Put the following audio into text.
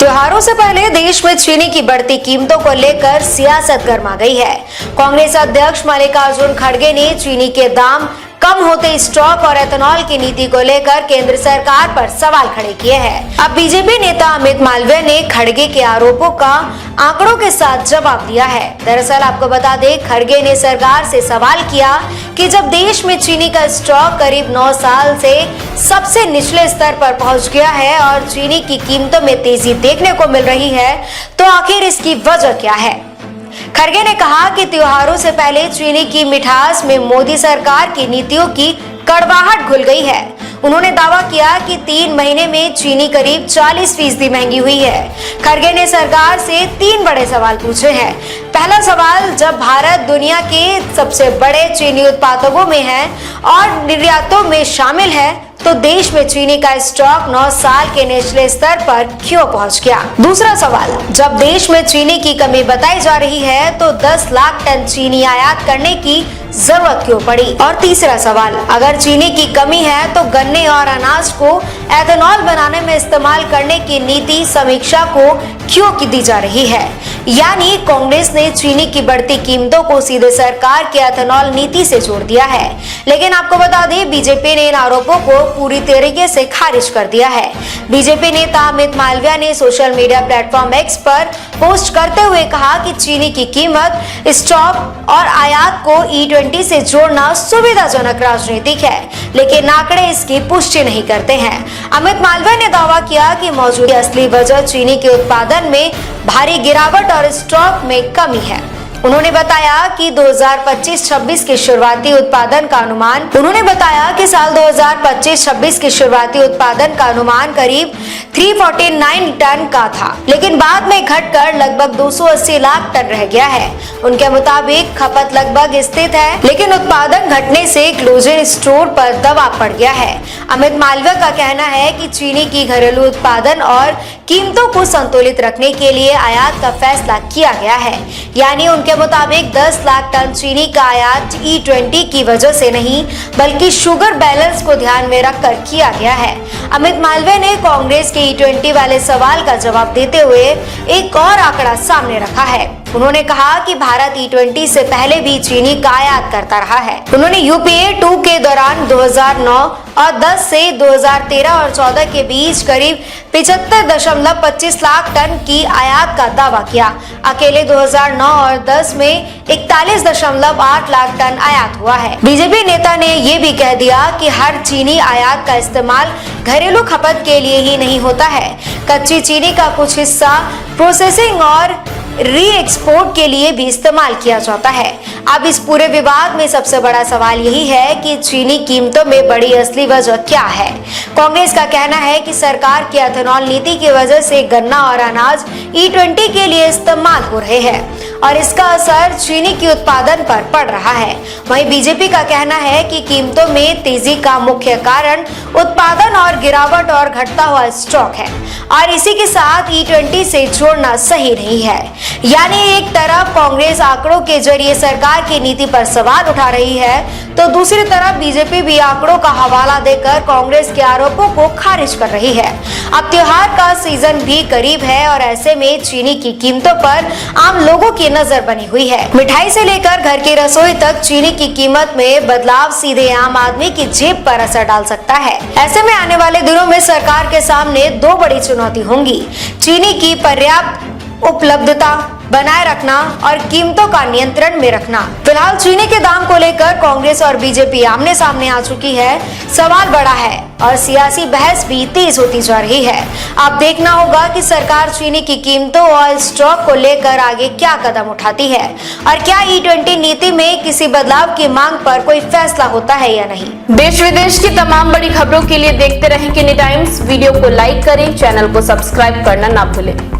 त्योहारों से पहले देश में चीनी की बढ़ती कीमतों को लेकर सियासत गर्मा गई है। कांग्रेस अध्यक्ष मल्लिकार्जुन खड़गे ने चीनी के दाम कम होते स्टॉक और एथेनॉल की नीति को लेकर केंद्र सरकार पर सवाल खड़े किए हैं। अब बीजेपी नेता अमित मालवीय ने खड़गे के आरोपों का आंकड़ों के साथ जवाब दिया है। दरअसल आपको बता दें, खड़गे ने सरकार से सवाल किया कि जब देश में चीनी का स्टॉक करीब 9 साल से सबसे निचले स्तर पर पहुंच गया है और चीनी की कीमतों में तेजी देखने को मिल रही है, तो आखिर इसकी वजह क्या है। खड़गे ने कहा कि त्योहारों से पहले चीनी की मिठास में मोदी सरकार की नीतियों की कड़वाहट घुल गई है। उन्होंने दावा किया कि 3 महीने में चीनी करीब 40% महंगी हुई है। खड़गे ने सरकार से 3 बड़े सवाल पूछे हैं। पहला सवाल, जब भारत दुनिया के सबसे बड़े चीनी उत्पादकों में है और निर्यातों में शामिल है, तो देश में चीनी का स्टॉक 9 साल के निचले स्तर पर क्यों पहुंच गया। दूसरा सवाल, जब देश में चीनी की कमी बताई जा रही है, तो 10 लाख टन चीनी आयात करने की जरूरत क्यों पड़ी। और तीसरा सवाल, अगर चीनी की कमी है तो गन्ने और अनाज को एथेनॉल बनाने में इस्तेमाल करने की नीति समीक्षा को क्यों की दी जा रही है। यानी कांग्रेस ने चीनी की बढ़ती कीमतों को सीधे सरकार की एथेनॉल नीति से जोड़ दिया है। लेकिन आपको बता दें, बीजेपी ने इन आरोपों को पूरी तरीके से खारिज कर दिया है। बीजेपी नेता अमित मालवीय ने सोशल मीडिया प्लेटफॉर्म एक्स पर पोस्ट करते हुए कहा कि चीनी की कीमत, स्टॉक और आयात को E20 से जोड़ना सुविधाजनक राजनीतिक है, लेकिन आंकड़े इसकी पुष्टि नहीं करते हैं। अमित मालवीय ने दावा किया कि मौजूदा असली वजह चीनी के उत्पादन में भारी गिरावट और स्टॉक में कमी है। उन्होंने बताया कि 2025-26 के शुरुआती उत्पादन का अनुमान साल 2025-26 के शुरुआती उत्पादन का अनुमान करीब 349 टन का था, लेकिन बाद में घटकर लगभग 280 लाख टन रह गया है। उनके मुताबिक खपत लगभग स्थिर है, लेकिन उत्पादन घटने से क्लोजर स्टोर पर दबाव पड़ गया है। अमित मालवीय का कहना है कि चीनी की घरेलू उत्पादन और कीमतों को संतुलित रखने के लिए आयात का फैसला किया गया है। यानी उनके मुताबिक 10 लाख टन चीनी का आयात E20 की वजह से नहीं, बल्कि शुगर बैलेंस को ध्यान में रखकर किया गया है। अमित मालवीय ने कांग्रेस के E20 वाले सवाल का जवाब देते हुए एक और आंकड़ा सामने रखा है। उन्होंने कहा कि भारत E20 से पहले भी चीनी का आयात करता रहा है। उन्होंने UPA 2 के दौरान 2009 और 10 से 2013 और 14 के बीच करीब 75.25 लाख टन की आयात का दावा किया। अकेले 2009 और 10 में 41.8 लाख टन आयात हुआ है। बीजेपी नेता ने ये भी कह दिया कि हर चीनी आयात का इस्तेमाल घरेलू खपत के लिए ही नहीं होता है। कच्ची चीनी का कुछ हिस्सा प्रोसेसिंग और री एक्सपोर्ट के लिए भी इस्तेमाल किया जाता है। अब इस पूरे विवाद में सबसे बड़ा सवाल यही है कि चीनी कीमतों में बड़ी असली वजह क्या है। कांग्रेस का कहना है कि सरकार की एथेनॉल नीति की वजह से गन्ना और अनाज E20 के लिए इस्तेमाल हो रहे हैं और इसका असर चीनी की उत्पादन पर पड़ रहा है। वहीं बीजेपी का कहना है कि कीमतों में तेजी का मुख्य कारण उत्पादन और गिरावट और घटता हुआ स्टॉक है और इसी के साथ E20 से जोड़ना सही नहीं है। यानी एक तरफ कांग्रेस आंकड़ों के जरिए सरकार की नीति पर सवाल उठा रही है, तो दूसरी तरफ बीजेपी भी आंकड़ों का हवाला देकर कांग्रेस के आरोपों को खारिज कर रही है। अब त्योहार का सीजन भी करीब है और ऐसे में चीनी की कीमतों पर आम लोगों की नजर बनी हुई है। मिठाई से लेकर घर की रसोई तक चीनी की कीमत में बदलाव सीधे आम आदमी की जेब पर असर डाल सकता है। ऐसे में आने वाले दिनों में सरकार के सामने 2 बड़ी चुनौती होंगी: चीनी की पर्याप्त उपलब्धता बनाए रखना और कीमतों का नियंत्रण में रखना। फिलहाल चीनी के दाम को लेकर कांग्रेस और बीजेपी आमने सामने आ चुकी है। सवाल बड़ा है और सियासी बहस भी तेज होती जा रही है। अब देखना होगा कि सरकार चीनी की कीमतों और स्टॉक को लेकर आगे क्या कदम उठाती है और क्या E20 नीति में किसी बदलाव की मांग पर कोई फैसला होता है या नहीं। देश विदेश की तमाम बड़ी खबरों के लिए देखते रहें किनी टाइम्स। वीडियो को लाइक करें, चैनल को सब्सक्राइब करना ना भूलें।